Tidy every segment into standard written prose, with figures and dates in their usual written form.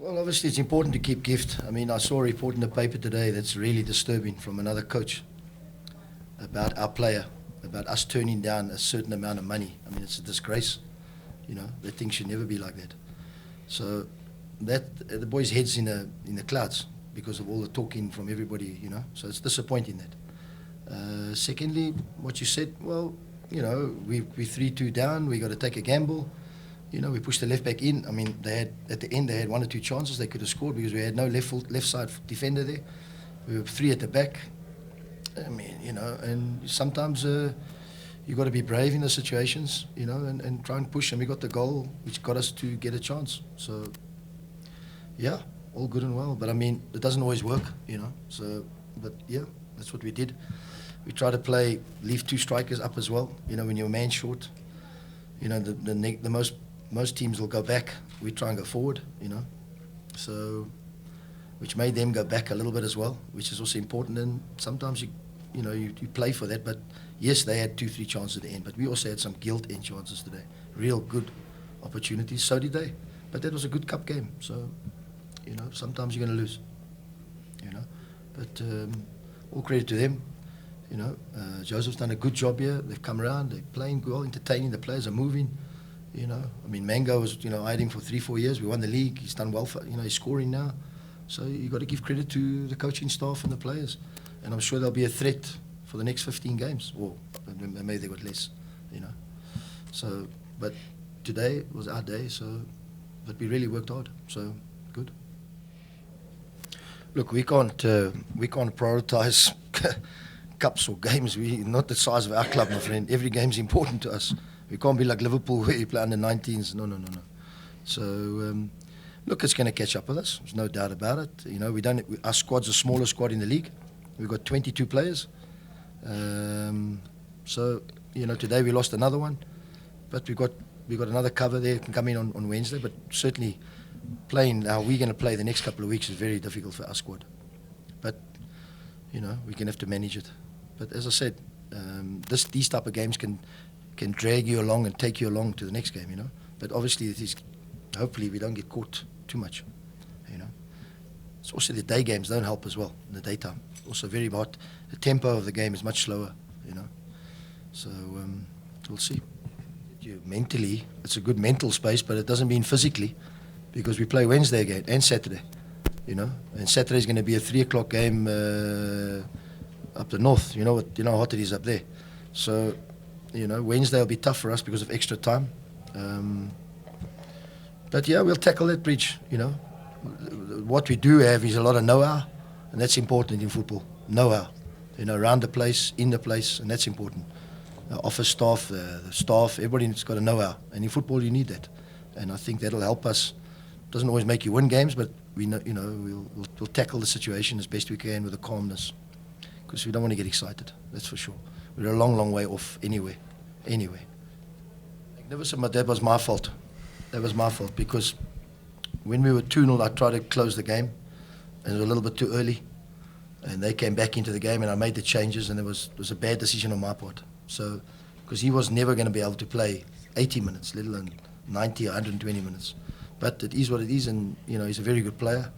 Well, obviously it's important to keep Gift. I mean, I saw a report in the paper today that's really disturbing from another coach about our player, about us turning down a certain amount of money. I mean, it's a disgrace. That thing should never be like that. So that the boys' heads in the clouds because of all the talking from everybody. So it's disappointing that. Secondly, what you said, well, we 3-2 down. We got to take a gamble. We pushed the left back in. I mean, at the end they had 1 or 2 chances they could have scored because we had no left side defender there. We were 3 at the back. I mean, and sometimes you got to be brave in the situations, and try and push. And we got the goal, which got us to get a chance. So, yeah, all good and well. But I mean, it doesn't always work, So, but yeah, that's what we did. We try to leave 2 strikers up as well. When you're a man short, the most teams will go back. We try and go forward, So, which made them go back a little bit as well, which is also important. And sometimes you play for that. But yes, they had 2-3 chances at the end. But we also had some gilt-end chances today. Real good opportunities. So did they. But that was a good cup game. So, sometimes you're going to lose. But all credit to them. Joseph's done a good job here. They've come around. They're playing well, entertaining. The players are moving. I mean, Mango was, I had him for 3-4 years. We won the league. He's done well for, he's scoring now. So you got to give credit to the coaching staff and the players. And I'm sure there'll be a threat for the next 15 games. Or maybe they got less, So, but today was our day. So, but we really worked hard. So, good. Look, we can't prioritise cups or games. We're not the size of our club, my friend. Every game's important to us. We can't be like Liverpool where you play under 19s. No. So, look, it's going to catch up with us. There's no doubt about it. Our squad's the smallest squad in the league. We've got 22 players. So, today we lost another one. But we've got another cover there. Can come in on Wednesday. But certainly playing how we're going to play the next couple of weeks is very difficult for our squad. But, we're going to have to manage it. But as I said, these type of games can drag you along and take you along to the next game, But obviously, hopefully we don't get caught too much, It's also the day games don't help as well in the daytime. Also very hot. The tempo of the game is much slower, So we'll see. Mentally, it's a good mental space, but it doesn't mean physically, because we play Wednesday again and Saturday, And Saturday's going to be a 3:00 game up the north. You know how hot it is up there. So, Wednesday will be tough for us because of extra time. But yeah, we'll tackle that bridge, What we do have is a lot of know-how, and that's important in football. Know-how, around the place, in the place, and that's important. The office staff, the staff, everybody's got a know-how. And in football, you need that. And I think that'll help us. Doesn't always make you win games, but we know, we'll tackle the situation as best we can with a calmness, because we don't want to get excited. That's for sure. We're a long, long way off anyway. Magnificent, but that was my fault. Because when we were 2-0, I tried to close the game, and it was a little bit too early, and they came back into the game, and I made the changes, and it was a bad decision on my part. So, because he was never going to be able to play 80 minutes, let alone 90 or 120 minutes. But it is what it is, and he's a very good player.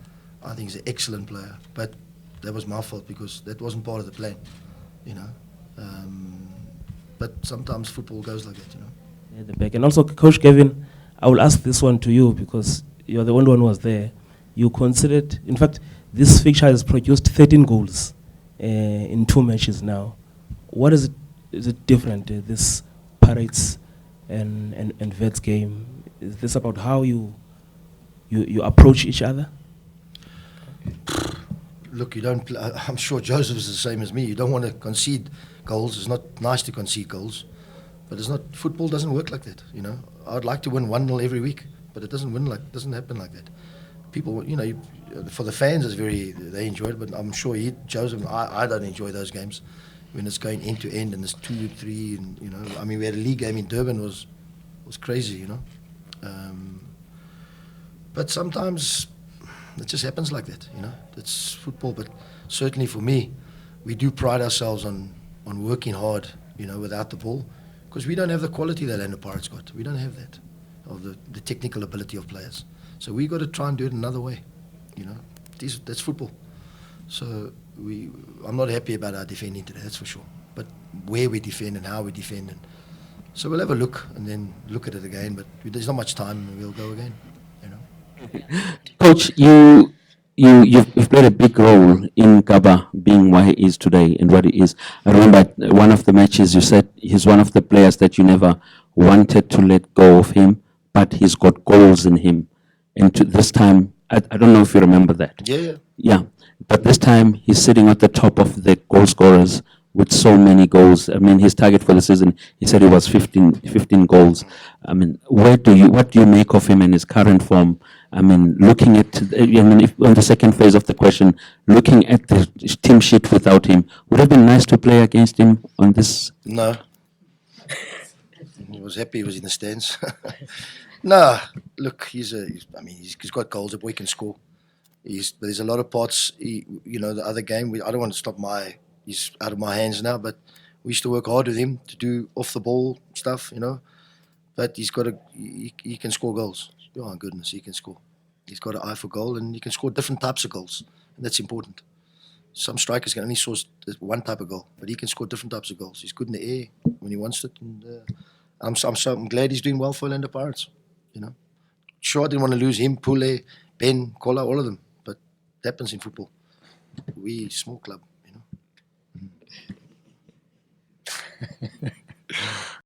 I think he's an excellent player. But that was my fault because that wasn't part of the plan, But sometimes football goes like that, At the back. And also, Coach Gavin, I will ask this one to you because you're the only one who was there. You considered, in fact, this fixture has produced 13 goals in 2 matches now. What is it? Is it different, this Pirates and Vets game? Is this about how you approach each other? Look, I'm sure Joseph is the same as me. You don't want to concede goals. It's not nice to concede goals, but football doesn't work like that. I'd like to win 1-0 every week, but it doesn't happen like that. People, for the fans, they enjoy it, but I'm sure Joseph, I don't enjoy those games when it's going end to end and there's 2-3, and I mean, we had a league game in Durban, was crazy, but sometimes it just happens like that, It's football, but certainly for me, we do pride ourselves on working hard, without the ball, because we don't have the quality that Orlando Pirates got. We don't have that, of the technical ability of players. So we got to try and do it another way. You know, that's football. So I'm not happy about our defending today, that's for sure. But where we defend and how we defend, and so we'll have a look and then look at it again. But there's not much time, and we'll go again. You know. Coach, you've played a big role in Gaba being where he is today and what he is. I remember one of the matches you said he's one of the players that you never wanted to let go of him, but he's got goals in him. And this time, I don't know if you remember that. Yeah. Yeah, but this time he's sitting at the top of the goal scorers with so many goals. I mean, his target for the season, he said it was 15 goals. I mean, what do you make of him in his current form? I mean, looking at, on the second phase of the question, looking at the team sheet without him, would it have been nice to play against him on this? No. He was happy he was in the stands. No, look, he's got goals. The boy can score. But there's a lot of parts. The other game. I don't want to stop he's out of my hands now. But we used to work hard with him to do off the ball stuff. But he's got he can score goals. Oh my goodness, he can score. He's got an eye for goal, and he can score different types of goals, and that's important. Some strikers can only score one type of goal, but he can score different types of goals. He's good in the air when he wants it, and I'm glad he's doing well for Orlando Pirates. Sure, I didn't want to lose him, Pule, Ben, Kola, all of them, but it happens in football. We small club,